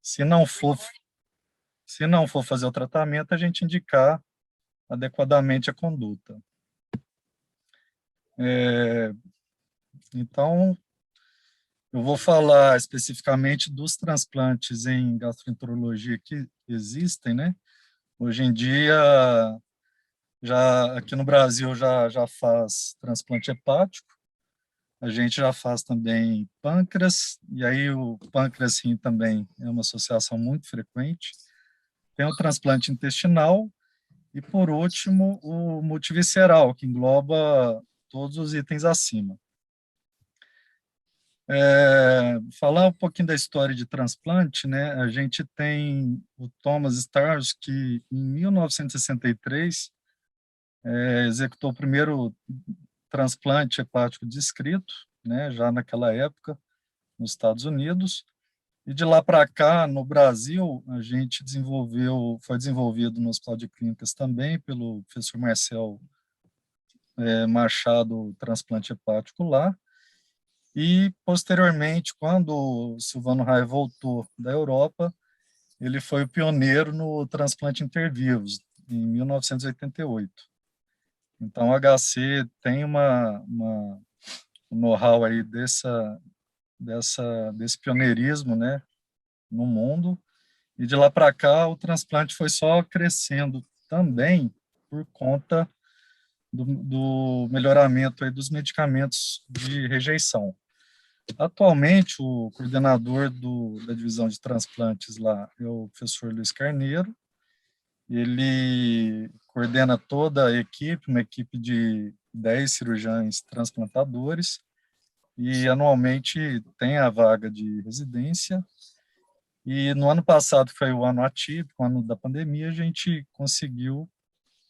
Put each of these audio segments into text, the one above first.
Se não for, se não for fazer o tratamento, a gente indicar adequadamente a conduta. Então, eu vou falar especificamente dos transplantes em gastroenterologia que existem, né? Hoje em dia, já aqui no Brasil já faz transplante hepático, a gente já faz também pâncreas, e aí o pâncreas rim também é uma associação muito frequente. Tem o transplante intestinal e, por último, o multivisceral, que engloba todos os itens acima. Falar um pouquinho da história de transplante, né? A gente tem o Thomas Starnes, que em 1963 executou o primeiro transplante hepático descrito, né? Já naquela época, nos Estados Unidos. E de lá para cá, no Brasil, a gente foi desenvolvido no Hospital de Clínicas também pelo professor Marcel Machado, transplante hepático lá. E, posteriormente, quando o Silvano Raia voltou da Europa, ele foi o pioneiro no transplante intervivos, em 1988. Então, o HC tem um know-how aí desse pioneirismo, né, no mundo. E de lá para cá, o transplante foi só crescendo também por conta do melhoramento aí dos medicamentos de rejeição. Atualmente, o coordenador da divisão de transplantes lá é o professor Luiz Carneiro. Ele coordena toda a equipe, uma equipe de 10 cirurgiões transplantadores, e anualmente tem a vaga de residência. E no ano passado, que foi o ano atípico, o ano da pandemia, a gente conseguiu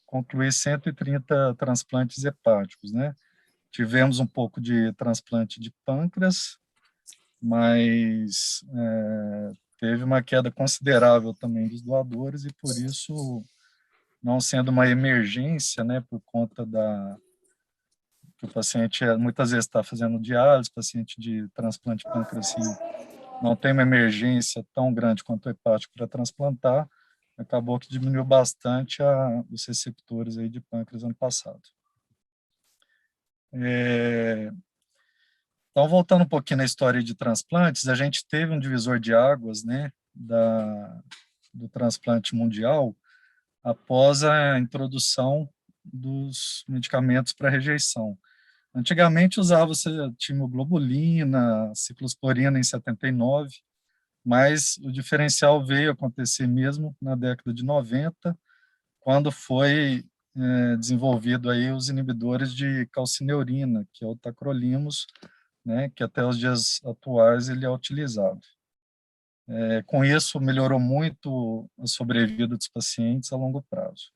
concluir 130 transplantes hepáticos, né? Tivemos um pouco de transplante de pâncreas, mas teve uma queda considerável também dos doadores, e por isso, não sendo uma emergência, né, por conta que o paciente muitas vezes está fazendo diálise, paciente de transplante de pâncreas não tem uma emergência tão grande quanto o hepático para transplantar, acabou que diminuiu bastante os receptores aí de pâncreas ano passado. Então, voltando um pouquinho na história de transplantes, a gente teve um divisor de águas, né, do transplante mundial após a introdução dos medicamentos para rejeição. Antigamente usava-se timoglobulina, ciclosporina em 79, mas o diferencial veio acontecer mesmo na década de 90, quando foi desenvolvido aí os inibidores de calcineurina, que é o tacrolimus, né, que até os dias atuais ele é utilizado. Com isso, melhorou muito a sobrevida dos pacientes a longo prazo.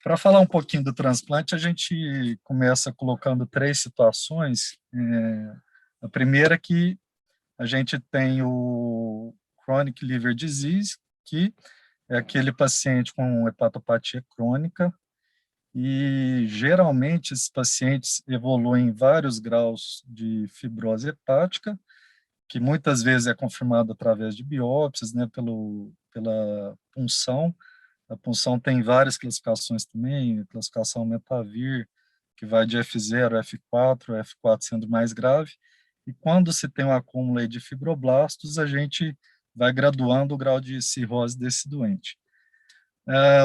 Para falar um pouquinho do transplante, a gente começa colocando 3 situações. A primeira é que a gente tem o chronic liver disease, que é aquele paciente com hepatopatia crônica, e geralmente esses pacientes evoluem em vários graus de fibrose hepática, que muitas vezes é confirmado através de biópsias, né, pela punção. A punção tem várias classificações também, a classificação Metavir, que vai de F0 a F4, F4 sendo mais grave. E quando se tem um acúmulo aí de fibroblastos, a gente vai graduando o grau de cirrose desse doente.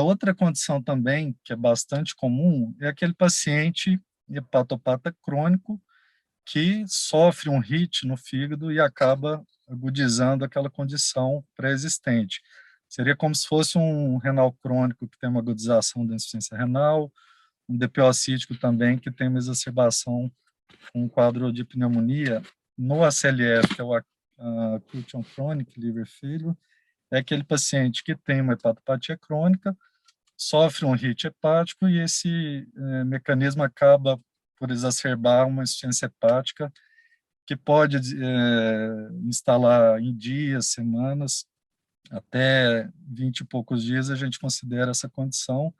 Outra condição também, que é bastante comum, é aquele paciente hepatopata crônico que sofre um hit no fígado e acaba agudizando aquela condição pré-existente. Seria como se fosse um renal crônico que tem uma agudização da insuficiência renal, um DPO cítico também que tem uma exacerbação com um quadro de pneumonia. No ACLF, que é o Acute on Chronic Liver Failure, é aquele paciente que tem uma hepatopatia crônica, sofre um hit hepático e esse mecanismo acaba por exacerbar uma insuficiência hepática que pode instalar em dias, semanas, até 20 e poucos dias a gente considera essa condição.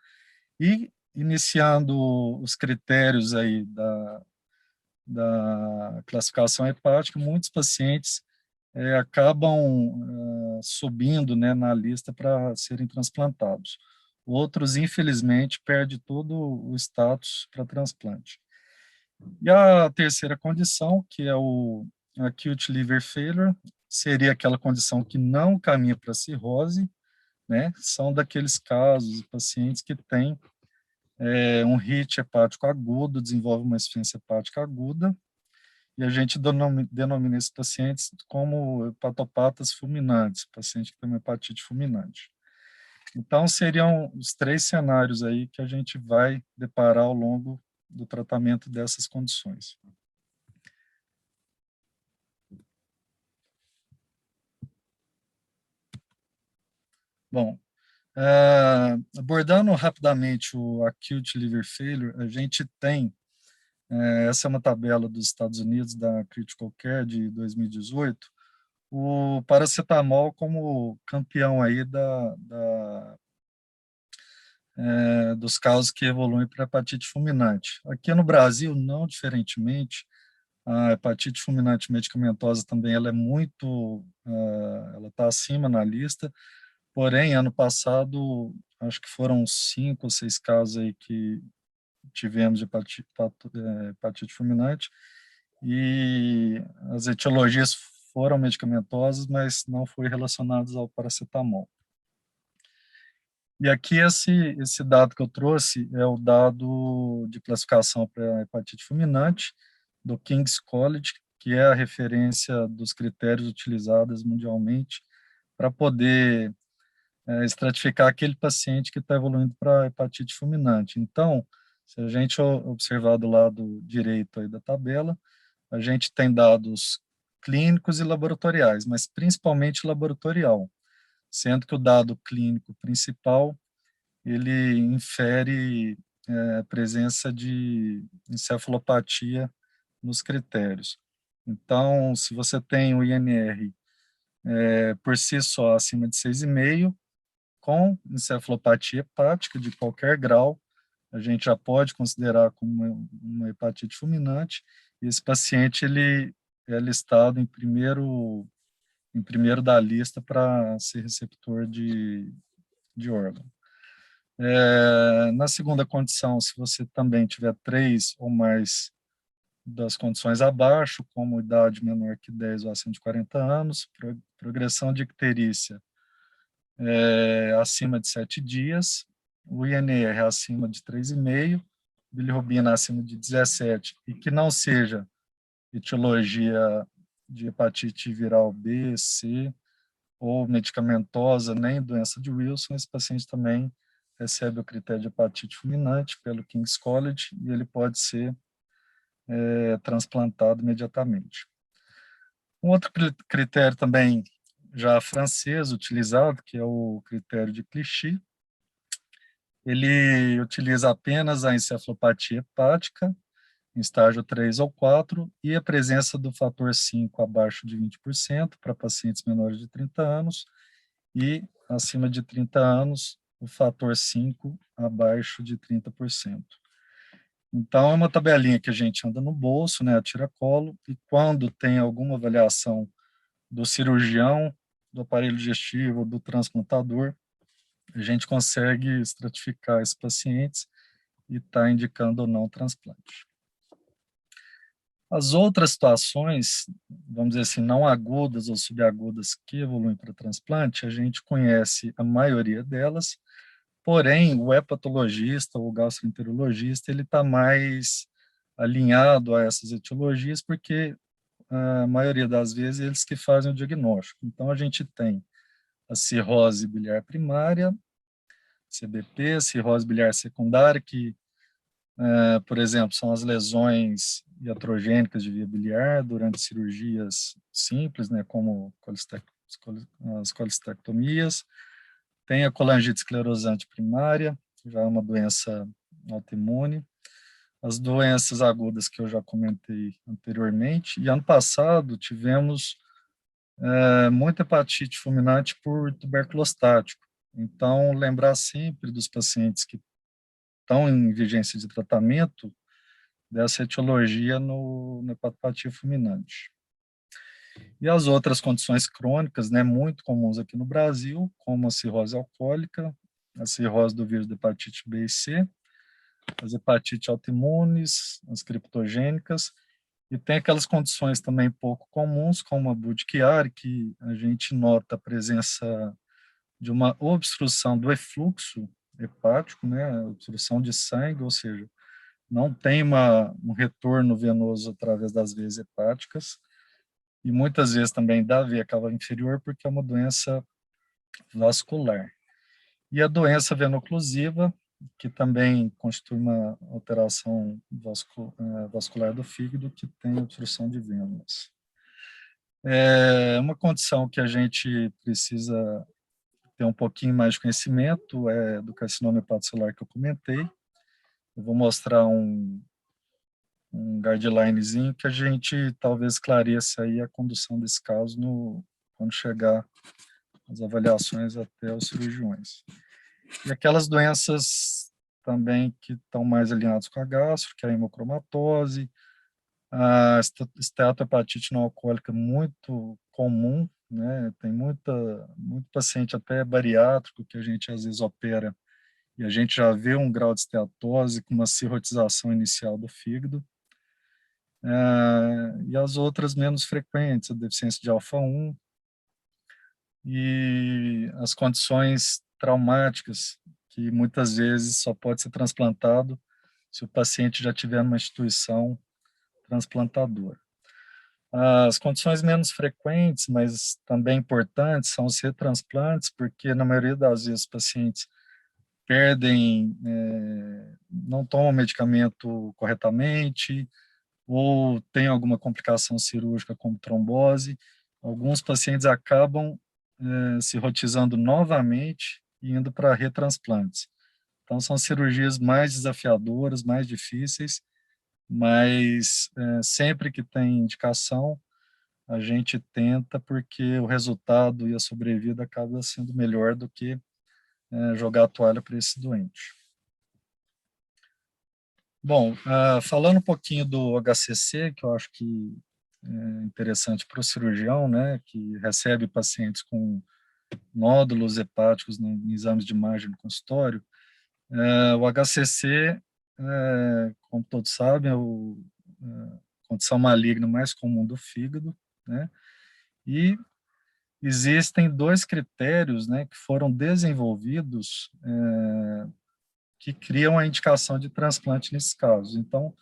E iniciando os critérios aí da classificação hepática, muitos pacientes acabam subindo, né, na lista para serem transplantados. Outros, infelizmente, perdem todo o status para transplante. E a terceira condição, que é o acute liver failure, seria aquela condição que não caminha para cirrose, né? São daqueles casos, pacientes que têm um HIT hepático agudo, desenvolve uma insuficiência hepática aguda, e a gente denomina esses pacientes como hepatopatas fulminantes, paciente que tem uma hepatite fulminante. Então, seriam os 3 cenários aí que a gente vai deparar ao longo do tratamento dessas condições. Bom, abordando rapidamente o acute liver failure, a gente tem, essa é uma tabela dos Estados Unidos, da Critical Care de 2018, o paracetamol como campeão aí dos casos que evoluem para hepatite fulminante. Aqui no Brasil, não diferentemente, a hepatite fulminante medicamentosa também ela é muito, ela está acima na lista, porém, ano passado, acho que foram 5 ou 6 casos aí que tivemos de hepatite fulminante, e as etiologias foram medicamentosas, mas não foram relacionadas ao paracetamol. E aqui esse dado que eu trouxe é o dado de classificação para hepatite fulminante do King's College, que é a referência dos critérios utilizados mundialmente para poder estratificar aquele paciente que está evoluindo para hepatite fulminante. Então, se a gente observar do lado direito aí da tabela, a gente tem dados clínicos e laboratoriais, mas principalmente laboratorial, sendo que o dado clínico principal ele infere presença de encefalopatia nos critérios. Então, se você tem o INR por si só acima de 6,5, com encefalopatia hepática de qualquer grau, a gente já pode considerar como uma hepatite fulminante, e esse paciente ele é listado em primeiro da lista para ser receptor de órgão. Na segunda condição, se você também tiver 3 ou mais das condições abaixo, como idade menor que 10 ou acima de 40 anos, progressão de icterícia acima de 7 dias, o INR acima de 3,5, bilirrubina acima de 17, e que não seja etiologia de hepatite viral B, C, ou medicamentosa, nem doença de Wilson, esse paciente também recebe o critério de hepatite fulminante pelo King's College e ele pode ser transplantado imediatamente. Um outro critério também já francês utilizado, que é o critério de Clichy, ele utiliza apenas a encefalopatia hepática, em estágio 3 ou 4, e a presença do fator 5 abaixo de 20% para pacientes menores de 30 anos, e acima de 30 anos, o fator 5 abaixo de 30%. Então, é uma tabelinha que a gente anda no bolso, né, a tiracolo, e quando tem alguma avaliação do cirurgião, do aparelho digestivo, do transplantador, a gente consegue estratificar esses pacientes e está indicando ou não transplante. As outras situações, vamos dizer assim, não agudas ou subagudas que evoluem para transplante, a gente conhece a maioria delas, porém, o hepatologista ou o gastroenterologista, ele está mais alinhado a essas etiologias, porque a maioria das vezes eles que fazem o diagnóstico. Então, a gente tem a cirrose biliar primária, CBP, cirrose biliar secundária, que, por exemplo, são as lesões iatrogênicas de via biliar durante cirurgias simples, né, como as colestectomias. Tem a colangite esclerosante primária, já é uma doença autoimune. As doenças agudas que eu já comentei anteriormente. E ano passado tivemos muita hepatite fulminante por tuberculostático. Então, lembrar sempre dos pacientes que estão em vigência de tratamento dessa etiologia no hepatopatia fulminante. E as outras condições crônicas, né, muito comuns aqui no Brasil, como a cirrose alcoólica, a cirrose do vírus da hepatite B e C, as hepatites autoimunes, as criptogênicas, e tem aquelas condições também pouco comuns, como a Budd-Chiari, que a gente nota a presença de uma obstrução do efluxo hepático, né, obstrução de sangue, ou seja, não tem um retorno venoso através das veias hepáticas, e muitas vezes também da veia cava inferior, porque é uma doença vascular. E a doença veno-oclusiva, que também constitui uma alteração vascular do fígado, que tem obstrução de venas. É uma condição que a gente precisa ter um pouquinho mais de conhecimento, é do carcinoma hepatocelular que eu comentei. Eu vou mostrar um guidelinezinho que a gente talvez esclareça aí a condução desse caso quando chegar as avaliações até os cirurgiões. E aquelas doenças também que estão mais alinhadas com a gastro, que é a hemocromatose, a esteatohepatite não alcoólica muito comum, né? Tem muito paciente até bariátrico que a gente às vezes opera e a gente já vê um grau de esteatose com uma cirrotização inicial do fígado. E as outras menos frequentes, a deficiência de alfa-1 e as condições traumáticas, que muitas vezes só pode ser transplantado se o paciente já tiver numa instituição transplantadora. As condições menos frequentes, mas também importantes, são os retransplantes, porque na maioria das vezes os pacientes perdem, não tomam medicamento corretamente, ou tem alguma complicação cirúrgica como trombose. Alguns pacientes acabam se rotizando novamente e indo para retransplantes. Então, são cirurgias mais desafiadoras, mais difíceis, mas sempre que tem indicação, a gente tenta, porque o resultado e a sobrevida acaba sendo melhor do que jogar a toalha para esse doente. Bom, falando um pouquinho do HCC, que eu acho que é interessante para o cirurgião, né, que recebe pacientes com nódulos hepáticos em exames de imagem no consultório, o HCC, como todos sabem, é a condição maligna mais comum do fígado, né, e existem dois critérios, né, que foram desenvolvidos que criam a indicação de transplante nesses casos. Então,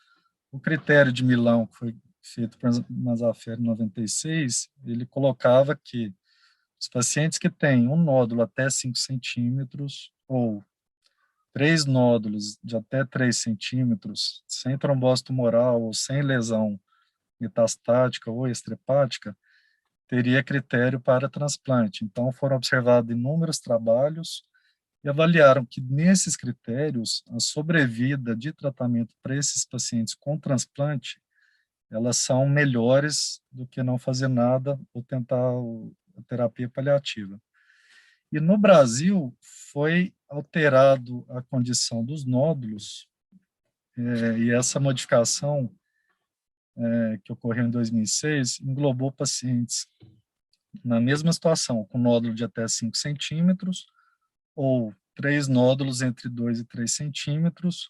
o critério de Milão, que foi feito por Mazzaferri em 96, ele colocava que os pacientes que têm um nódulo até 5 centímetros ou 3 nódulos de até 3 centímetros, sem trombose tumoral ou sem lesão metastática ou extrahepática, teria critério para transplante. Então, foram observados inúmeros trabalhos e avaliaram que, nesses critérios, a sobrevida de tratamento para esses pacientes com transplante, elas são melhores do que não fazer nada ou tentar a terapia paliativa. E no Brasil foi alterado a condição dos nódulos, e essa modificação que ocorreu em 2006 englobou pacientes na mesma situação, com nódulo de até 5 centímetros ou 3 nódulos entre 2 e 3 centímetros,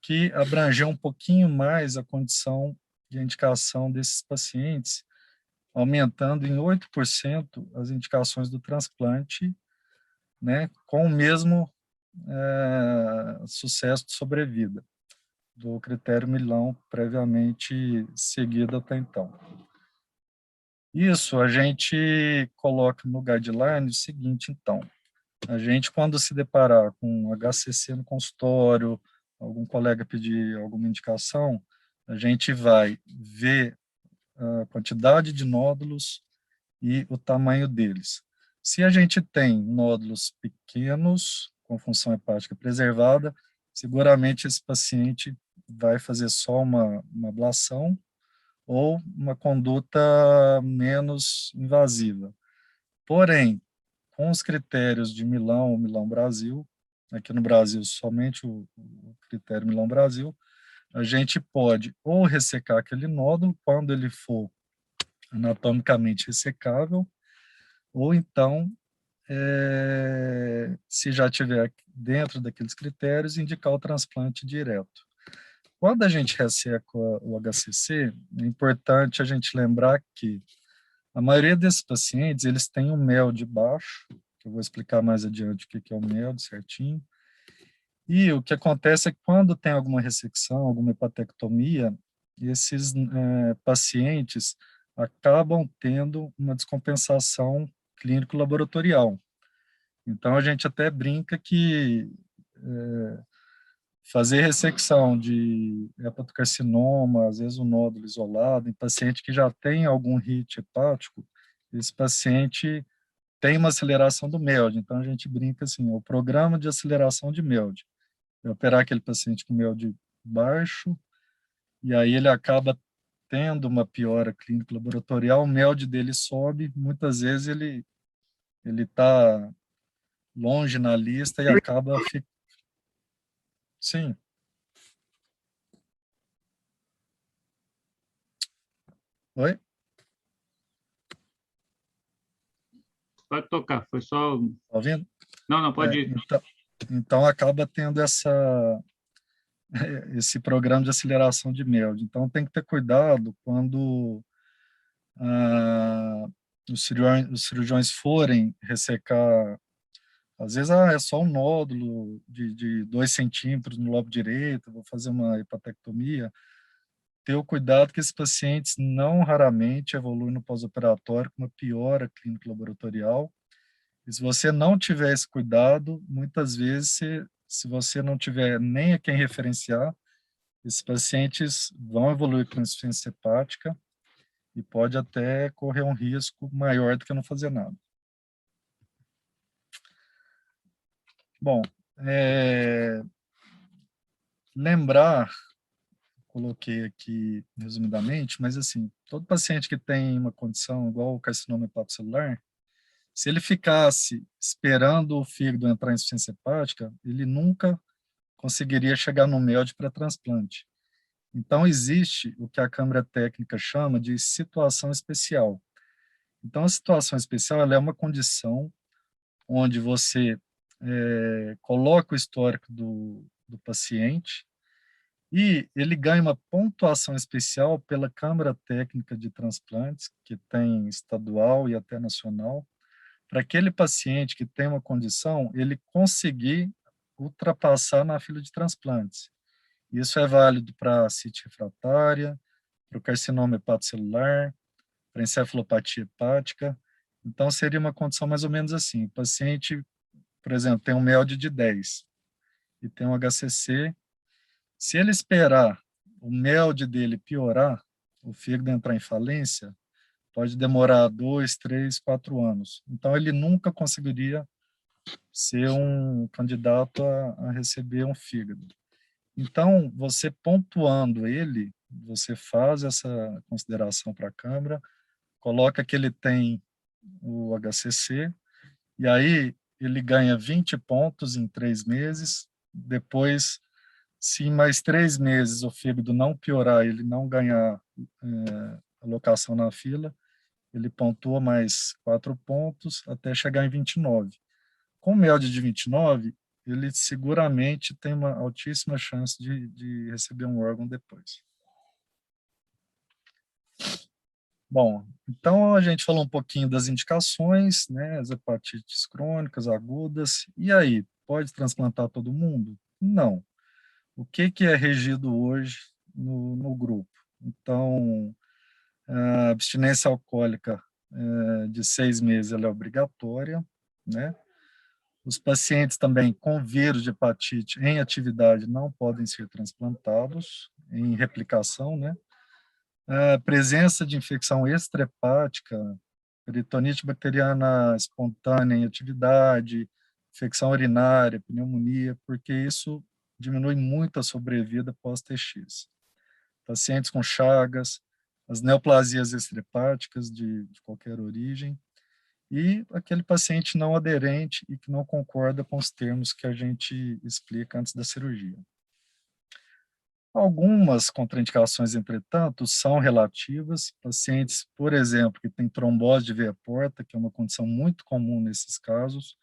que abrangeu um pouquinho mais a condição de indicação desses pacientes, aumentando em 8% as indicações do transplante, né, com o mesmo sucesso de sobrevida do critério Milão previamente seguido até então. Isso a gente coloca no guideline o seguinte, então, a gente quando se deparar com HCC no consultório, algum colega pedir alguma indicação, a gente vai ver a quantidade de nódulos e o tamanho deles. Se a gente tem nódulos pequenos, com função hepática preservada, seguramente esse paciente vai fazer só uma ablação ou uma conduta menos invasiva. Porém, com os critérios de Milão ou Milão Brasil, aqui no Brasil somente o critério Milão Brasil, a gente pode ou ressecar aquele nódulo quando ele for anatomicamente ressecável, ou então, se já tiver dentro daqueles critérios, indicar o transplante direto. Quando a gente resseca o HCC, é importante a gente lembrar que a maioria desses pacientes, eles têm um MELD baixo, que eu vou explicar mais adiante o que é o MELD certinho. E o que acontece é que quando tem alguma ressecção, alguma hepatectomia, esses pacientes acabam tendo uma descompensação clínico-laboratorial. Então, a gente até brinca que fazer ressecção de hepatocarcinoma, às vezes um nódulo isolado, em paciente que já tem algum HIT hepático, esse paciente tem uma aceleração do MELD. Então, a gente brinca assim, o programa de aceleração de MELD é operar aquele paciente com MELD baixo, e aí ele acaba tendo uma piora clínica laboratorial, o MELD dele sobe, muitas vezes ele está longe na lista e acaba... Sim. Oi? Pode tocar, foi só... Tá ouvindo? Não, não, pode ir. Então acaba tendo esse programa de aceleração de MELD. Então tem que ter cuidado quando os cirurgiões forem ressecar, às vezes é só um nódulo de 2 centímetros no lobo direito, vou fazer uma hepatectomia, ter o cuidado que esses pacientes não raramente evoluem no pós-operatório com uma piora clínica laboratorial. E se você não tiver esse cuidado, muitas vezes, se você não tiver nem a quem referenciar, esses pacientes vão evoluir com insuficiência hepática e pode até correr um risco maior do que não fazer nada. Bom, lembrar, coloquei aqui resumidamente, mas assim, todo paciente que tem uma condição igual o carcinoma hepatocelular, se ele ficasse esperando o fígado entrar em insuficiência hepática, ele nunca conseguiria chegar no MELD para transplante. Então, existe o que a Câmara Técnica chama de situação especial. Então, a situação especial ela é uma condição onde você coloca o histórico do paciente e ele ganha uma pontuação especial pela Câmara Técnica de Transplantes, que tem estadual e até nacional, para aquele paciente que tem uma condição, ele conseguir ultrapassar na fila de transplantes. Isso é válido para a CIT refratária, para o carcinoma hepatocelular, para encefalopatia hepática. Então, seria uma condição mais ou menos assim. O paciente, por exemplo, tem um MELD de 10 e tem um HCC. Se ele esperar o MELD dele piorar, o fígado entrar em falência, pode demorar 2, 3, 4 anos. Então, ele nunca conseguiria ser um candidato a receber um fígado. Então, você pontuando ele, você faz essa consideração para a Câmara, coloca que ele tem o HCC, e aí ele ganha 20 pontos em 3 meses, depois, se em mais 3 meses o fígado não piorar, ele não ganhar alocação na fila, ele pontua mais 4 pontos até chegar em 29. Com o MELD de 29, ele seguramente tem uma altíssima chance de receber um órgão depois. Bom, então a gente falou um pouquinho das indicações, né, as hepatites crônicas, agudas, e aí, pode transplantar todo mundo? Não. O que é regido hoje no grupo? Então, a abstinência alcoólica de 6 meses ela é obrigatória, né? Os pacientes também com vírus de hepatite em atividade não podem ser transplantados, em replicação, né? A presença de infecção extrahepática, peritonite bacteriana espontânea em atividade, infecção urinária, pneumonia, porque isso diminui muito a sobrevida pós-TX. Pacientes com chagas, as neoplasias extrahepáticas de qualquer origem, e aquele paciente não aderente e que não concorda com os termos que a gente explica antes da cirurgia. Algumas contraindicações, entretanto, são relativas. Pacientes, por exemplo, que têm trombose de veia porta, que é uma condição muito comum nesses casos,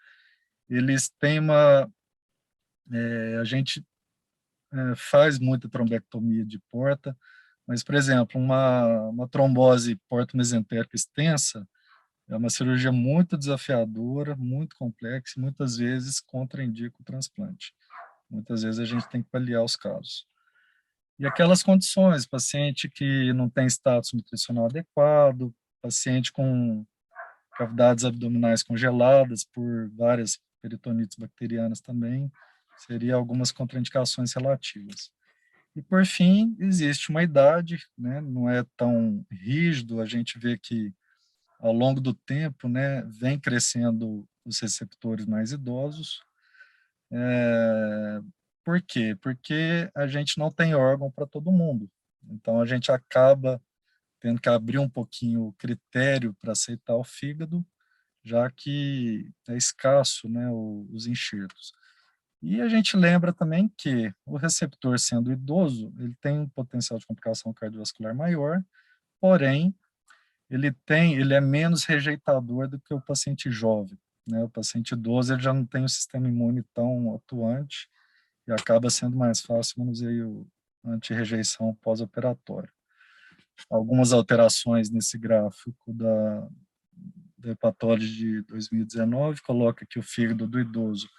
eles têm a gente faz muita trombectomia de porta, mas, por exemplo, uma trombose porto-mesentérica extensa é uma cirurgia muito desafiadora, muito complexa e muitas vezes contraindica o transplante. Muitas vezes a gente tem que paliar os casos. E aquelas condições, paciente que não tem status nutricional adequado, paciente com cavidades abdominais congeladas por várias peritonites bacterianas também, seria algumas contraindicações relativas. E, por fim, existe uma idade, né, não é tão rígido, a gente vê que, ao longo do tempo, né, vem crescendo os receptores mais idosos. Por quê? Porque a gente não tem órgão para todo mundo. Então, a gente acaba tendo que abrir um pouquinho o critério para aceitar o fígado, já que é escasso, né, os enxertos. E a gente lembra também que o receptor, sendo idoso, ele tem um potencial de complicação cardiovascular maior, porém, ele é menos rejeitador do que o paciente jovem, né? O paciente idoso, ele já não tem o sistema imune tão atuante e acaba sendo mais fácil o manuseio anti-rejeição pós-operatório. Algumas alterações nesse gráfico da Hepatólise de 2019 coloca que o fígado do idoso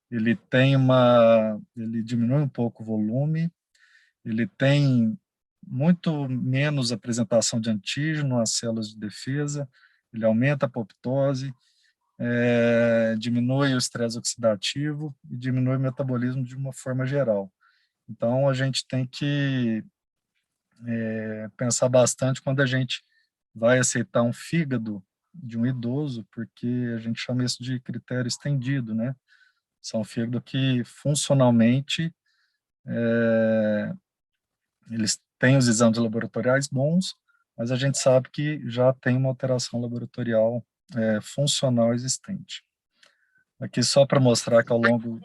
ele diminui um pouco o volume, ele tem muito menos apresentação de antígeno às células de defesa, ele aumenta a apoptose, diminui o estresse oxidativo e diminui o metabolismo de uma forma geral. Então, a gente tem que pensar bastante quando a gente vai aceitar um fígado de um idoso, porque a gente chama isso de critério estendido, né? São fígado que funcionalmente eles têm os exames laboratoriais bons, mas a gente sabe que já tem uma alteração laboratorial funcional existente. Aqui só para mostrar que ao longo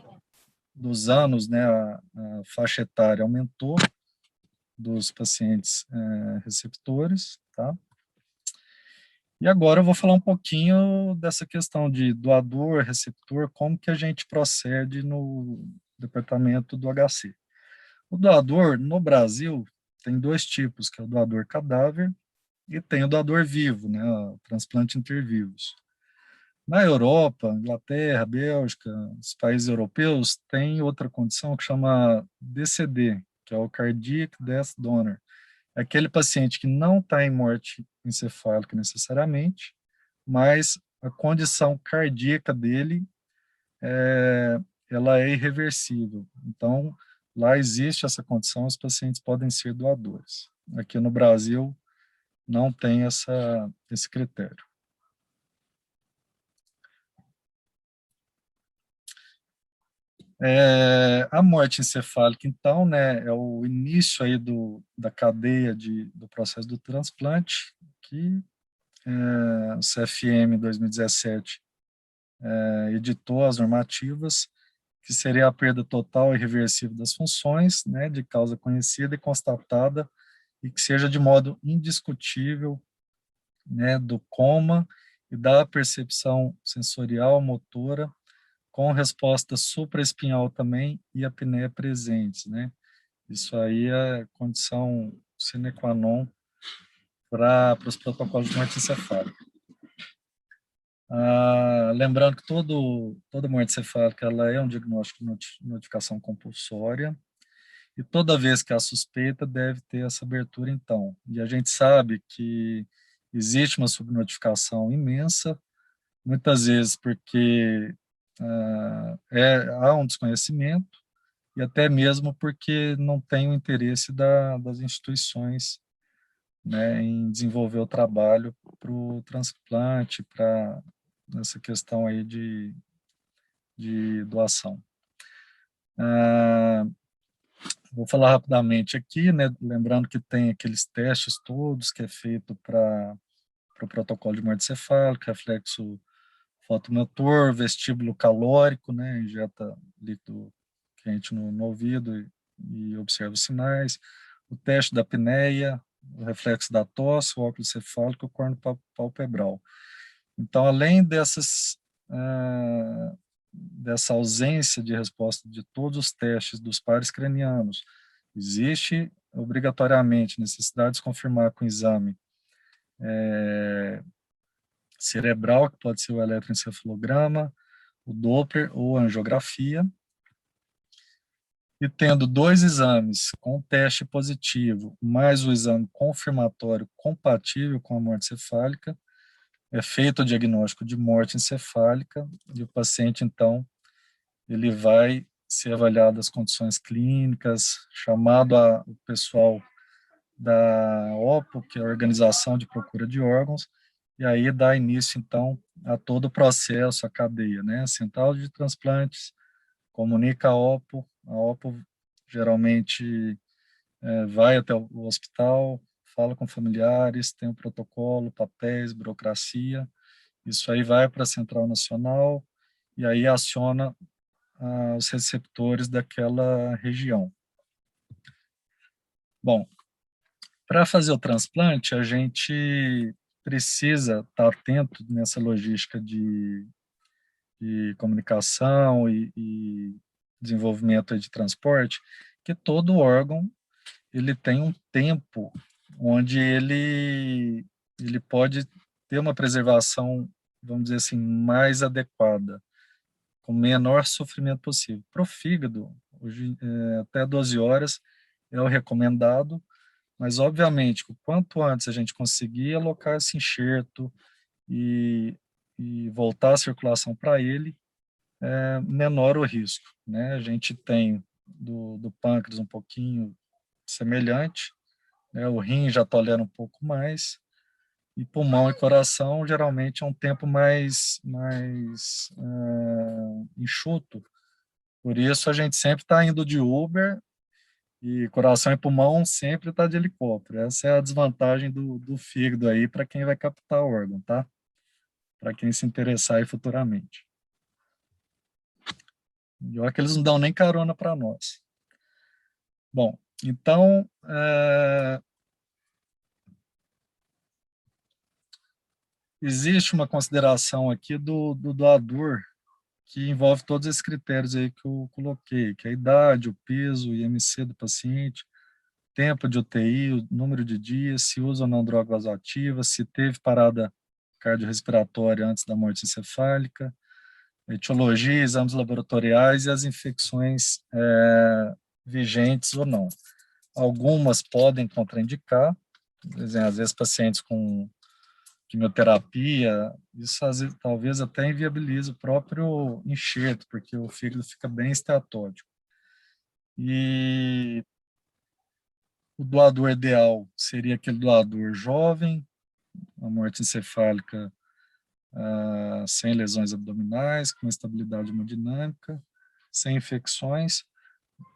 dos anos, né, a faixa etária aumentou dos pacientes receptores, tá? E agora eu vou falar um pouquinho dessa questão de doador, receptor, como que a gente procede no departamento do HC. O doador, no Brasil, tem dois tipos, que é o doador cadáver e tem o doador vivo, né, o transplante intervivos. Na Europa, Inglaterra, Bélgica, os países europeus, tem outra condição que chama DCD, que é o Cardiac Death Donor. É aquele paciente que não está em morte encefálica necessariamente, mas a condição cardíaca dele ela é irreversível. Então, lá existe essa condição, os pacientes podem ser doadores. Aqui no Brasil, não tem esse critério. A morte encefálica, então, né, é o início aí da cadeia do processo do transplante, que o CFM 2017 editou as normativas, que seria a perda total e irreversível das funções, né, de causa conhecida e constatada, e que seja de modo indiscutível, né, do coma e da percepção sensorial, motora, com resposta supraespinhal também e apneia presentes, né? Isso aí é condição sine qua non para os protocolos de morte encefálica. Lembrando que toda morte encefálica ela é um diagnóstico de notificação compulsória, e toda vez que há suspeita deve ter essa abertura, então. E a gente sabe que existe uma subnotificação imensa, muitas vezes porque há um desconhecimento, e até mesmo porque não tem o interesse das instituições, né, em desenvolver o trabalho para o transplante, para essa questão aí de doação. Vou falar rapidamente aqui, né, lembrando que tem aqueles testes todos que é feito para o pro protocolo de morte cefálica, reflexo fotomotor, vestíbulo calórico, né, injeta líquido quente no ouvido e observa os sinais, o teste da apneia, o reflexo da tosse, o óculos cefálico, o corno palpebral. Então, além dessa ausência de resposta de todos os testes dos pares cranianos, existe obrigatoriamente necessidade de confirmar com o exame cerebral, que pode ser o eletroencefalograma, o Doppler ou a angiografia. E tendo 2 exames com teste positivo, mais o exame confirmatório compatível com a morte cefálica, é feito o diagnóstico de morte encefálica e o paciente, então, ele vai ser avaliado as condições clínicas, chamado o pessoal da OPO, que é a Organização de Procura de Órgãos, e aí dá início, então, a todo o processo, a cadeia, né? Central de transplantes, comunica a OPO geralmente vai até o hospital, fala com familiares, tem um protocolo, papéis, burocracia, isso aí vai para a Central Nacional e aí aciona os receptores daquela região. Bom, para fazer o transplante, a gente precisa estar atento nessa logística de comunicação e desenvolvimento de transporte, que todo órgão ele tem um tempo onde ele pode ter uma preservação, vamos dizer assim, mais adequada, com o menor sofrimento possível. Para o fígado, hoje, até 12 horas é o recomendado, mas obviamente, o quanto antes a gente conseguir alocar esse enxerto e voltar a circulação para ele, menor o risco, né? A gente tem do pâncreas um pouquinho semelhante, né? O rim já tolera um pouco mais, e pulmão e coração geralmente é um tempo mais enxuto. Por isso a gente sempre está indo de Uber e coração e pulmão sempre está de helicóptero. Essa é a desvantagem do fígado aí para quem vai captar o órgão, tá? Para quem se interessar aí futuramente. E olha que eles não dão nem carona para nós. Bom, então, existe uma consideração aqui do doador que envolve todos esses critérios aí que eu coloquei, que é a idade, o peso, o IMC do paciente, tempo de UTI, o número de dias, se usa ou não droga vasoativa, se teve parada cardiorrespiratória antes da morte encefálica, etiologia, exames laboratoriais e as infecções vigentes ou não. Algumas podem contraindicar, às vezes pacientes com quimioterapia, isso às vezes, talvez até inviabilize o próprio enxerto, porque o fígado fica bem esteatótico. E o doador ideal seria aquele doador jovem, uma morte encefálica sem lesões abdominais, com estabilidade hemodinâmica, sem infecções,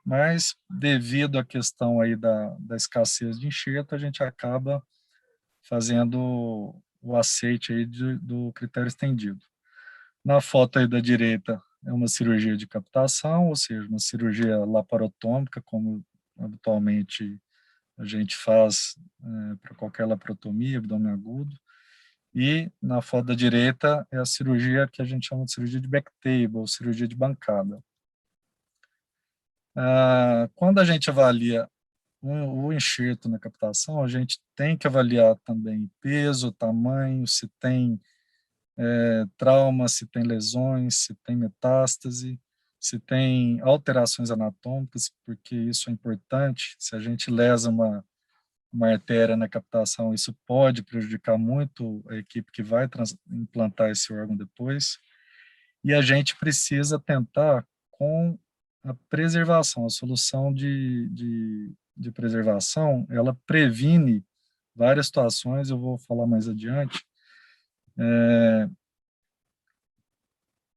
mas devido à questão aí da escassez de enxerto, a gente acaba fazendo o aceite aí do critério estendido. Na foto aí da direita é uma cirurgia de captação, ou seja, uma cirurgia laparotômica, como habitualmente a gente faz para qualquer laparotomia, abdômen agudo. E na foto da direita é a cirurgia que a gente chama de cirurgia de backtable, ou cirurgia de bancada. Quando a gente avalia o enxerto na captação, a gente tem que avaliar também peso, tamanho, se tem trauma, se tem lesões, se tem metástase, se tem alterações anatômicas, porque isso é importante. Se a gente lesa uma artéria na captação, isso pode prejudicar muito a equipe que vai implantar esse órgão depois. E a gente precisa tentar com a preservação, a solução de preservação, ela previne várias situações, eu vou falar mais adiante,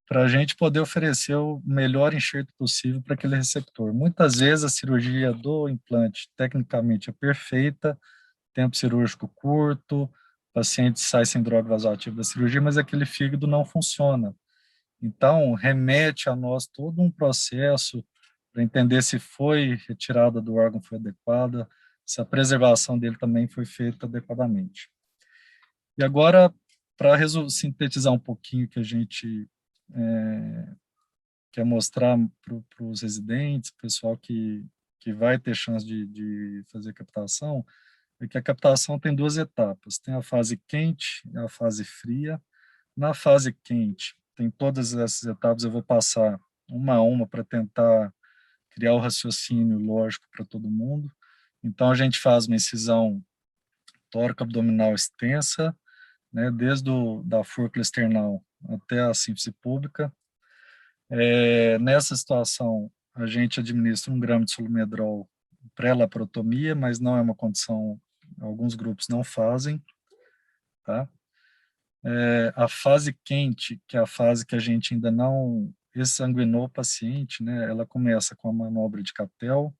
para a gente poder oferecer o melhor enxerto possível para aquele receptor. Muitas vezes a cirurgia do implante, tecnicamente, é perfeita, tempo cirúrgico curto, o paciente sai sem droga vasoativa da cirurgia, mas aquele fígado não funciona. Então, remete a nós todo um processo para para entender se foi retirada do órgão foi adequada, se a preservação dele também foi feita adequadamente. E agora, para sintetizar um pouquinho que a gente quer mostrar para os residentes, pessoal que vai ter chance de fazer captação, é que a captação tem duas etapas. Tem a fase quente e a fase fria. Na fase quente, tem todas essas etapas, eu vou passar uma a uma para tentar criar o raciocínio lógico para todo mundo. Então, a gente faz uma incisão tóraco-abdominal extensa, né, desde da fúrcula external até a síntese pública. Nessa situação, a gente administra 1 grama de solumedrol pré-laparotomia, mas não é uma condição, alguns grupos não fazem, tá? A fase quente, que é a fase que a gente ainda não exsanguinou o paciente, né, ela começa com a manobra de Catel,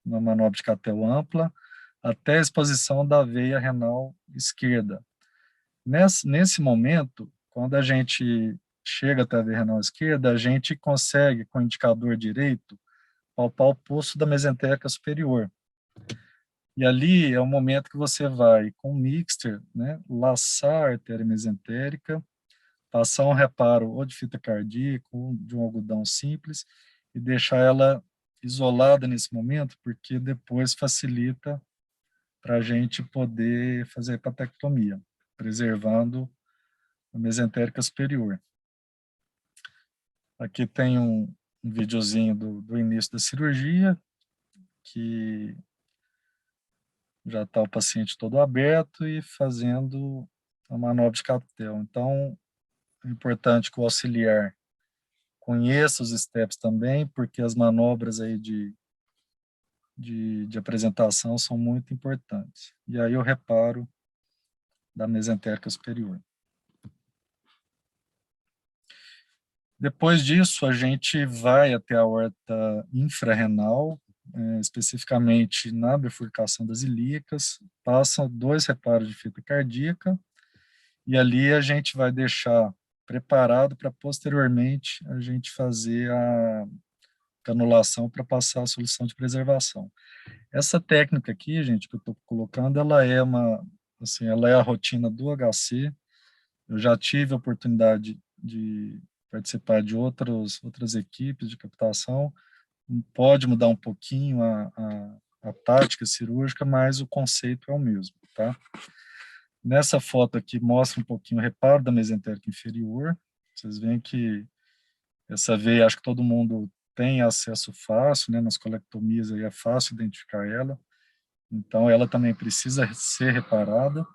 uma manobra de Catel ampla, até a exposição da veia renal esquerda. Nesse momento, quando a gente chega até a veia renal esquerda, a gente consegue, com o indicador direito, palpar o pulso da mesentérica superior. E ali é o momento que você vai, com o mixter, né, laçar a artéria mesentérica, passar um reparo ou de fita cardíaca, ou de um algodão simples, e deixar ela isolada nesse momento, porque depois facilita para a gente poder fazer a hepatectomia, preservando a mesentérica superior. Aqui tem um videozinho do início da cirurgia, que já está o paciente todo aberto e fazendo a manobra de Catel. Então, é importante que o auxiliar conheça os steps também, porque as manobras aí de apresentação são muito importantes. E aí eu reparo da mesentérica superior. Depois disso, a gente vai até a aorta infrarrenal, especificamente na bifurcação das ilíacas, passa 2 reparos de fita cardíaca, e ali a gente vai deixar preparado para posteriormente a gente fazer a canulação para passar a solução de preservação. Essa técnica aqui, gente, que eu estou colocando, ela é assim, ela é a rotina do HC. Eu já tive a oportunidade de participar de outras equipes de captação. Pode mudar um pouquinho a tática cirúrgica, mas o conceito é o mesmo, tá? Nessa foto aqui mostra um pouquinho o reparo da mesentérica inferior. Vocês veem que essa veia, acho que todo mundo tem acesso fácil, né? Nas colectomias aí é fácil identificar ela. Então, ela também precisa ser reparada.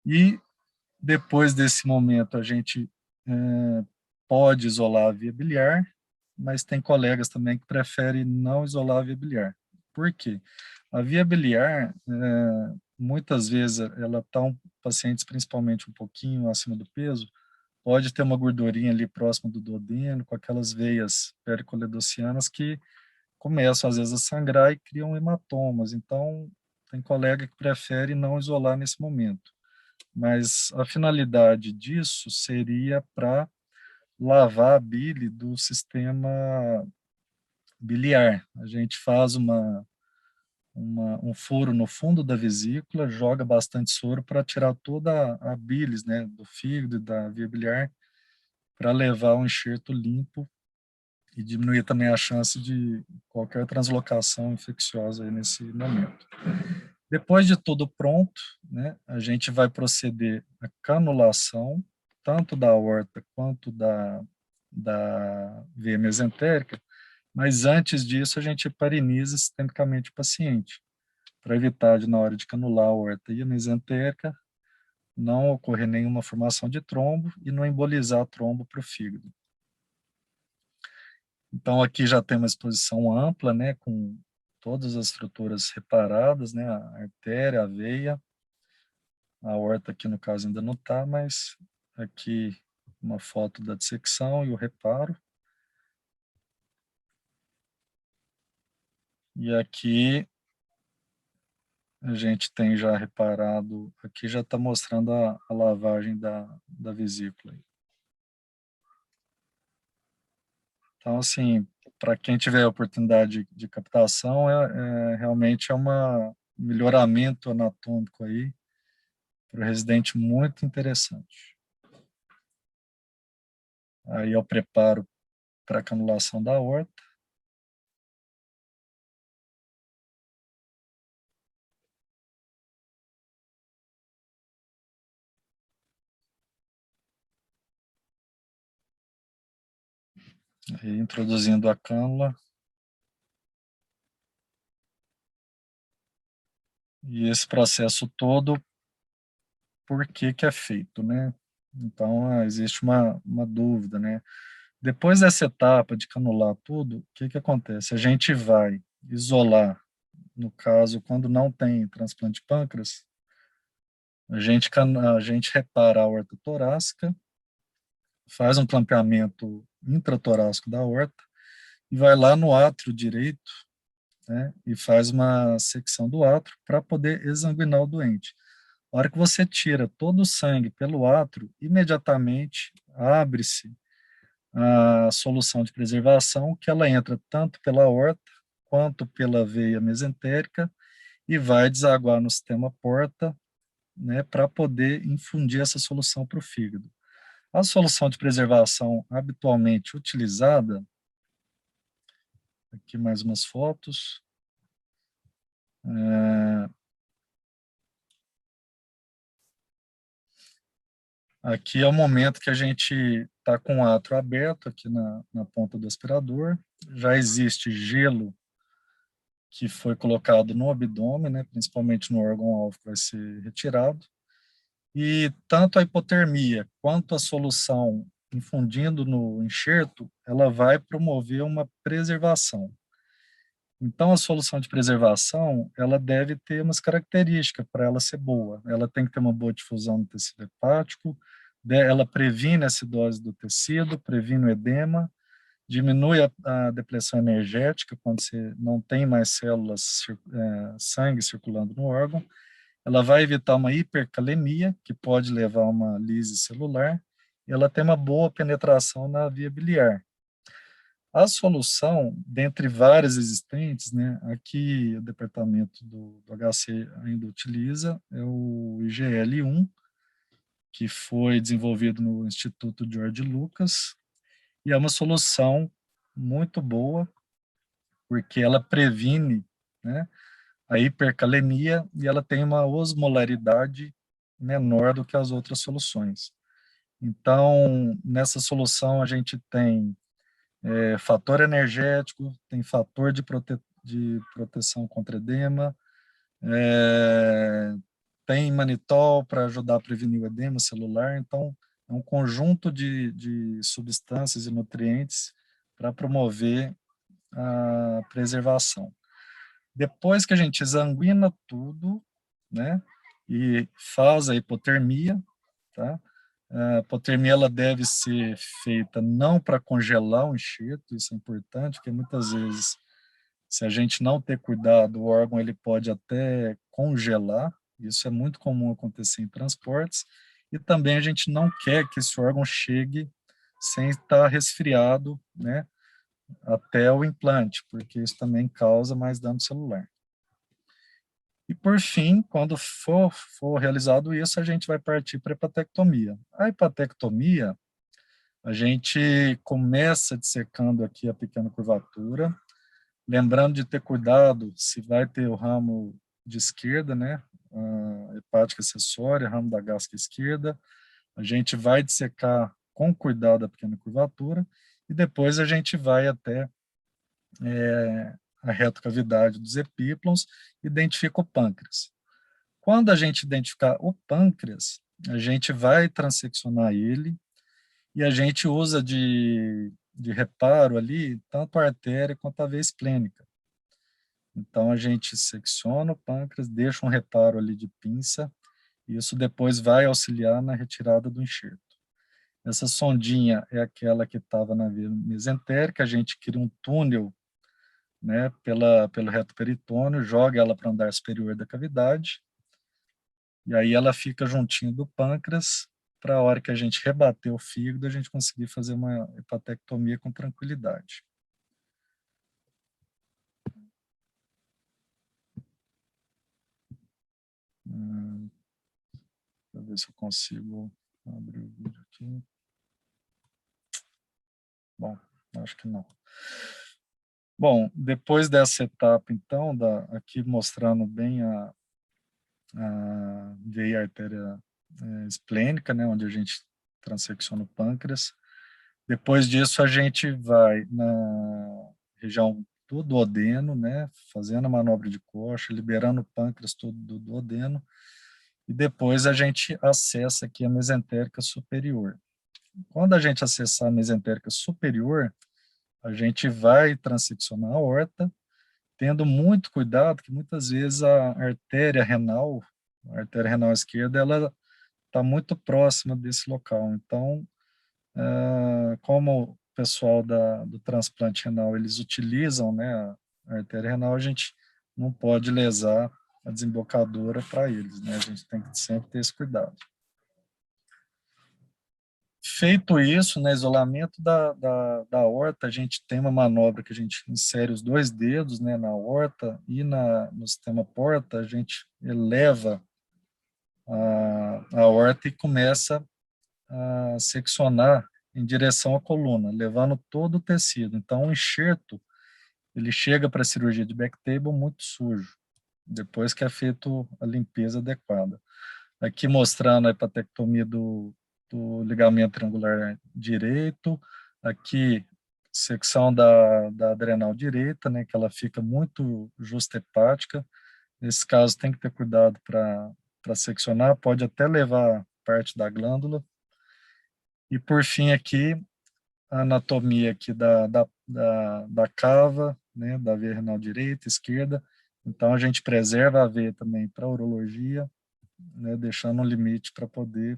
E depois desse momento, a gente pode isolar a via biliar, mas tem colegas também que preferem não isolar a via biliar. Por quê? A via biliar, muitas vezes, ela está pacientes principalmente um pouquinho acima do peso, pode ter uma gordurinha ali próxima do duodeno, com aquelas veias pericoledocianas que começam, às vezes, a sangrar e criam hematomas. Então, tem colega que prefere não isolar nesse momento. Mas a finalidade disso seria para lavar a bile do sistema biliar. A gente faz um furo no fundo da vesícula, joga bastante soro para tirar toda a bilis, né, do fígado e da via biliar, para levar um enxerto limpo e diminuir também a chance de qualquer translocação infecciosa aí nesse momento. Depois de tudo pronto, né, a gente vai proceder à canulação, tanto da aorta quanto da veia mesentérica, mas antes disso a gente pariniza sistemicamente o paciente, para evitar de, na hora de canular a aorta e a mesentérica, não ocorrer nenhuma formação de trombo e não embolizar trombo para o fígado. Então, aqui já tem uma exposição ampla, né, com todas as estruturas reparadas, né, a artéria, a veia, a aorta aqui no caso ainda não está, mas aqui uma foto da dissecção e o reparo. E aqui a gente tem já reparado, aqui já está mostrando a lavagem da vesícula. Então, assim, para quem tiver a oportunidade de captação, realmente é um melhoramento anatômico aí para o residente muito interessante. Aí eu preparo para a canulação da aorta. Aí, introduzindo a cânula. E esse processo todo, por que que é feito, né? Então, existe uma dúvida, né? Depois dessa etapa de canular tudo, o que que acontece? A gente vai isolar, no caso, quando não tem transplante de pâncreas, a gente repara a aorta torácica, faz um clampeamento intratorácico da aorta e vai lá no átrio direito, né, e faz uma secção do átrio para poder exsanguinar o doente. A hora que você tira todo o sangue pelo átrio, imediatamente abre-se a solução de preservação, que ela entra tanto pela aorta quanto pela veia mesentérica e vai desaguar no sistema porta, né, para poder infundir essa solução para o fígado. A solução de preservação habitualmente utilizada, aqui mais umas fotos, aqui é o momento que a gente está com o átrio aberto aqui na ponta do aspirador, já existe gelo que foi colocado no abdômen, né, principalmente no órgão-alvo que vai ser retirado, e tanto a hipotermia quanto a solução infundindo no enxerto, ela vai promover uma preservação. Então, a solução de preservação, ela deve ter umas características para ela ser boa. Ela tem que ter uma boa difusão no tecido hepático, ela previne a acidose do tecido, previne o edema, diminui a depressão energética quando você não tem mais células, sangue circulando no órgão. Ela vai evitar uma hipercalemia, que pode levar a uma lise celular, e ela tem uma boa penetração na via biliar. A solução, dentre várias existentes, né, aqui o departamento do HC ainda utiliza, é o IGL-1, que foi desenvolvido no Instituto George Lucas, e é uma solução muito boa, porque ela previne, né, a hipercalemia e ela tem uma osmolaridade menor do que as outras soluções. Então, nessa solução a gente tem fator energético, tem fator de proteção contra edema, tem manitol para ajudar a prevenir o edema celular, então é um conjunto de substâncias e nutrientes para promover a preservação. Depois que a gente exsanguina tudo, né, e faz a hipotermia, tá? A hipotermia ela deve ser feita não para congelar o enxerto, isso é importante, porque muitas vezes, se a gente não ter cuidado, o órgão ele pode até congelar, isso é muito comum acontecer em transportes, e também a gente não quer que esse órgão chegue sem estar resfriado, né, até o implante, porque isso também causa mais dano celular. E, por fim, quando for realizado isso, a gente vai partir para a hepatectomia. A hepatectomia, a gente começa dissecando aqui a pequena curvatura, lembrando de ter cuidado se vai ter o ramo de esquerda, né, a hepática acessória, ramo da gástrica esquerda, a gente vai dissecar com cuidado a pequena curvatura e depois a gente vai até a retocavidade dos epíplons, identifica o pâncreas. Quando a gente identificar o pâncreas, a gente vai transeccionar ele e a gente usa de reparo ali tanto a artéria quanto a veia esplênica. Então, a gente secciona o pâncreas, deixa um reparo ali de pinça, e isso depois vai auxiliar na retirada do enxerto. Essa sondinha é aquela que estava na veia mesentérica, a gente cria um túnel, né, pelo reto peritônio, joga ela para o andar superior da cavidade, e aí ela fica juntinho do pâncreas, para a hora que a gente rebater o fígado, a gente conseguir fazer uma hepatectomia com tranquilidade. Deixa eu ver se eu consigo abrir o vídeo aqui. Bom, acho que não. Bom, depois dessa etapa, então, aqui mostrando bem a veia artéria esplênica, né, onde a gente transecciona o pâncreas. Depois disso, a gente vai na região do duodeno, né, fazendo a manobra de Koch, liberando o pâncreas todo do duodeno, e depois a gente acessa aqui a mesentérica superior. Quando a gente acessar a mesentérica superior, a gente vai transeccionar a aorta, tendo muito cuidado, que muitas vezes a artéria renal esquerda, ela está muito próxima desse local. Então, como o pessoal do transplante renal, eles utilizam, né, a artéria renal, a gente não pode lesar a desembocadura para eles, né? A gente tem que sempre ter esse cuidado. Feito isso, no isolamento da aorta, a gente tem uma manobra que a gente insere os dois dedos, né, na aorta e no sistema porta, a gente eleva a aorta e começa a seccionar em direção à coluna, levando todo o tecido. Então, o enxerto, ele chega para a cirurgia de backtable muito sujo, depois que é feito a limpeza adequada. Aqui mostrando a hepatectomia do ligamento triangular direito, aqui secção da adrenal direita, né, que ela fica muito justa hepática. Nesse caso tem que ter cuidado para seccionar, pode até levar parte da glândula. E por fim aqui, a anatomia aqui da cava, né, da veia renal direita, esquerda. Então a gente preserva a veia também para urologia, né, deixando um limite para poder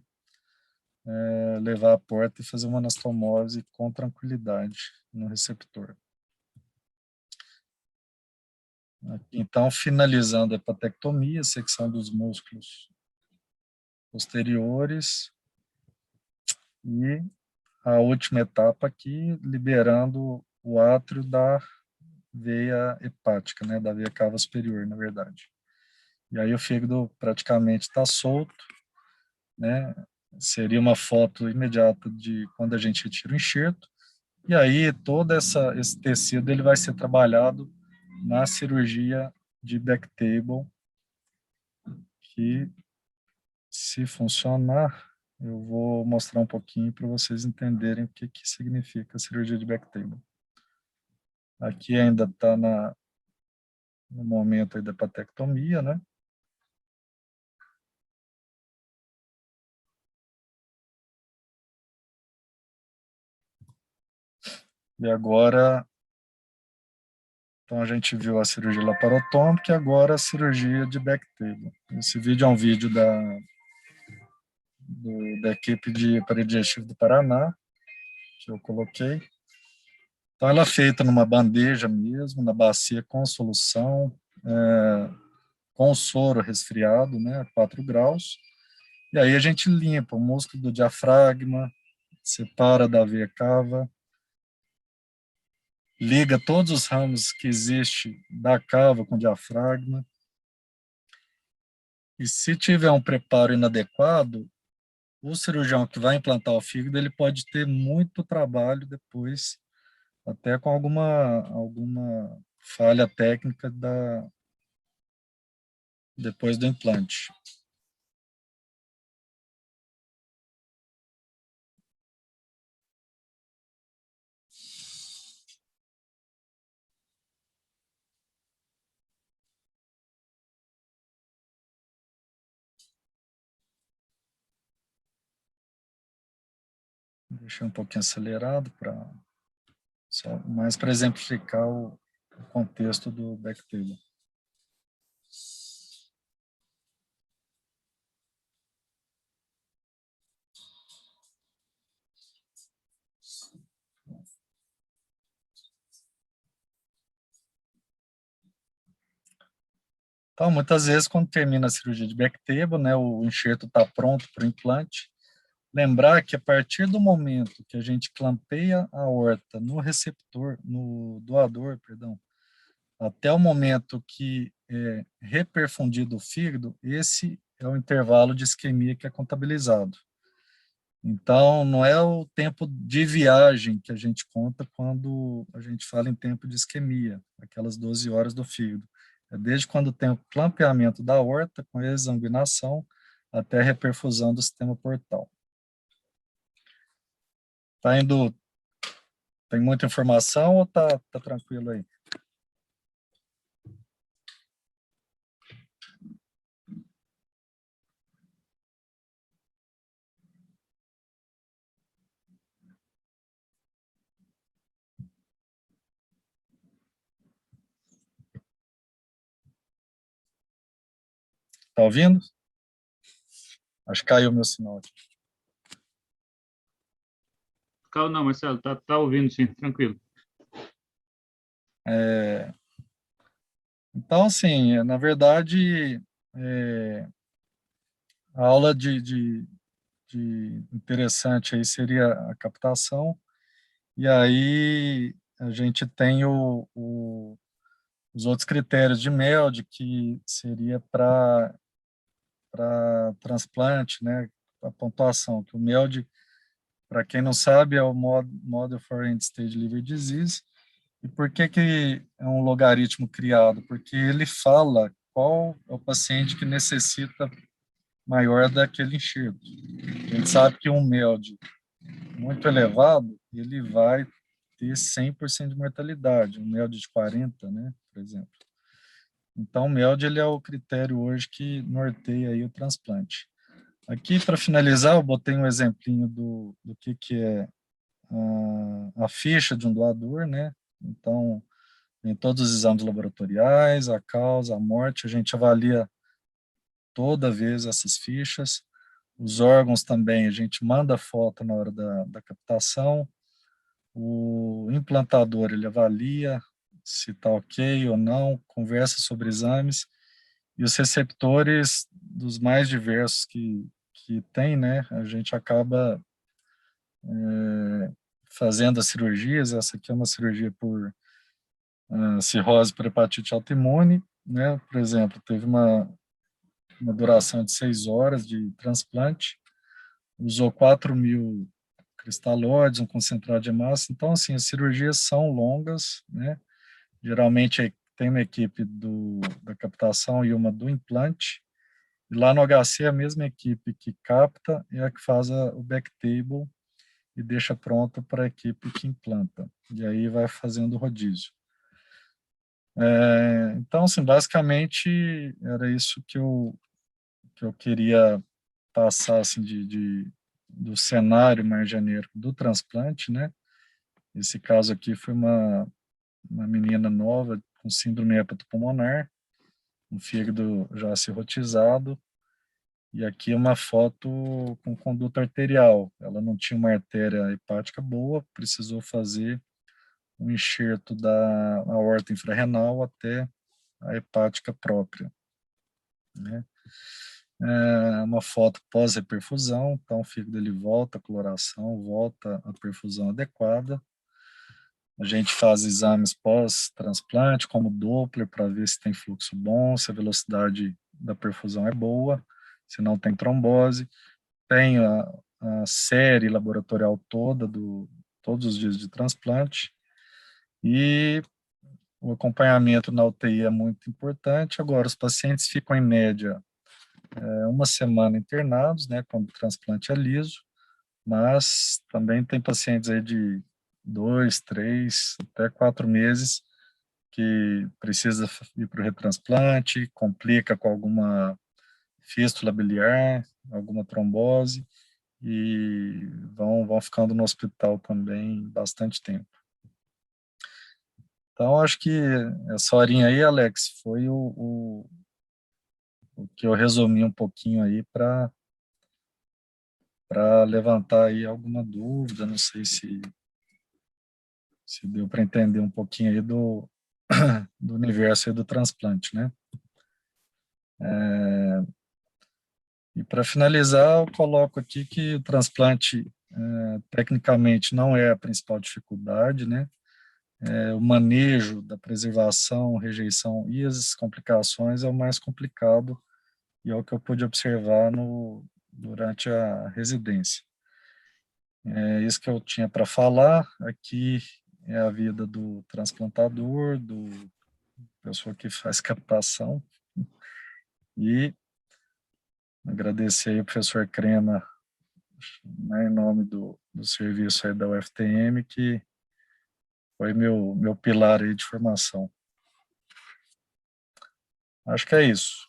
levar a porta e fazer uma anastomose com tranquilidade no receptor. Então, finalizando a hepatectomia, secção dos músculos posteriores e a última etapa aqui, liberando o átrio da veia hepática, né, da veia cava superior, na verdade. E aí o fígado praticamente está solto, né, seria uma foto imediata de quando a gente retira o enxerto, e aí todo esse tecido ele vai ser trabalhado na cirurgia de backtable, que se funcionar, eu vou mostrar um pouquinho para vocês entenderem o que significa a cirurgia de backtable. Aqui ainda está no momento aí da hepatectomia, né? E agora, então a gente viu a cirurgia laparotômica e agora a cirurgia de backtable. Esse vídeo é um vídeo da equipe de aparelho digestivo do Paraná, que eu coloquei. Então ela é feita numa bandeja mesmo, na bacia com solução, com soro resfriado, né, a 4 graus. E aí a gente limpa o músculo do diafragma, separa da veia cava, liga todos os ramos que existe da cava com o diafragma. E se tiver um preparo inadequado, o cirurgião que vai implantar o fígado, ele pode ter muito trabalho depois, até com alguma falha técnica depois do implante. Deixei um pouquinho acelerado mais para exemplificar o contexto do backtable. Então, muitas vezes, quando termina a cirurgia de backtable, né, o enxerto está pronto para o implante. Lembrar que a partir do momento que a gente clampeia a aorta no receptor, no doador, perdão, até o momento que é reperfundido o fígado, esse é o intervalo de isquemia que é contabilizado. Então, não é o tempo de viagem que a gente conta quando a gente fala em tempo de isquemia, aquelas 12 horas do fígado. É desde quando tem o clampeamento da aorta, com exsanguinação, até a reperfusão do sistema portal. Tá indo, tem muita informação ou tá tranquilo aí? Tá ouvindo? Acho que caiu o meu sinal aqui. Calma, não, Marcelo, tá ouvindo, sim, tranquilo. Então, assim, na verdade, a aula de interessante aí seria a captação, e aí a gente tem os outros critérios de MELD, que seria para transplante, né, a pontuação, que o MELD, para quem não sabe, é o Model for End Stage Liver Disease. E por que é um logaritmo criado? Porque ele fala qual é o paciente que necessita maior daquele enxerto. A gente sabe que um MELD muito elevado, ele vai ter 100% de mortalidade, um MELD de 40, né, por exemplo. Então, o MELD ele é o critério hoje que norteia aí o transplante. Aqui, para finalizar, eu botei um exemplinho do que é a ficha de um doador, né? Então, em todos os exames laboratoriais, a causa, a morte, a gente avalia toda vez essas fichas. Os órgãos também, a gente manda foto na hora da captação. O implantador, ele avalia se está ok ou não, conversa sobre exames. E os receptores, dos mais diversos que tem, né, a gente acaba fazendo as cirurgias. Essa aqui é uma cirurgia por cirrose por hepatite autoimune, né, por exemplo, teve uma duração de 6 horas de transplante, usou 4.000 cristalóides, um concentrado de massa. Então, assim, as cirurgias são longas, né? Geralmente tem uma equipe da captação e uma do implante. E lá no HC, a mesma equipe que capta é a que faz o backtable e deixa pronto para a equipe que implanta. E aí vai fazendo o rodízio. Então, assim, basicamente era isso que eu queria passar, assim, do cenário margeneiro do transplante, né? Esse caso aqui foi uma menina nova com síndrome hepatopulmonar, um fígado já cirrotizado, e aqui uma foto com conduta arterial. Ela não tinha uma artéria hepática boa, precisou fazer um enxerto da aorta infrarrenal até a hepática própria, né? Uma foto pós-reperfusão, então o fígado ele volta a coloração, volta a perfusão adequada. A gente faz exames pós-transplante, como Doppler, para ver se tem fluxo bom, se a velocidade da perfusão é boa, se não tem trombose. Tem a série laboratorial toda todos os dias de transplante. E o acompanhamento na UTI é muito importante. Agora, os pacientes ficam, em média, uma semana internados, né, quando o transplante é liso, mas também tem pacientes aí de 2, 3, até 4 meses que precisa ir para o retransplante, complica com alguma fístula biliar, alguma trombose, e vão ficando no hospital também bastante tempo. Então, acho que essa horinha aí, Alex, foi o que eu resumi um pouquinho aí para levantar aí alguma dúvida. Não sei se deu para entender um pouquinho aí do universo aí do transplante, né? E para finalizar, eu coloco aqui que o transplante, tecnicamente, não é a principal dificuldade, né? O manejo da preservação, rejeição e as complicações é o mais complicado, e é o que eu pude observar durante a residência. É isso que eu tinha para falar. Aqui é a vida do transplantador, do pessoa que faz captação, e agradecer aí ao professor Crema, né, em nome do serviço aí da UFTM, que foi meu pilar aí de formação. Acho que é isso.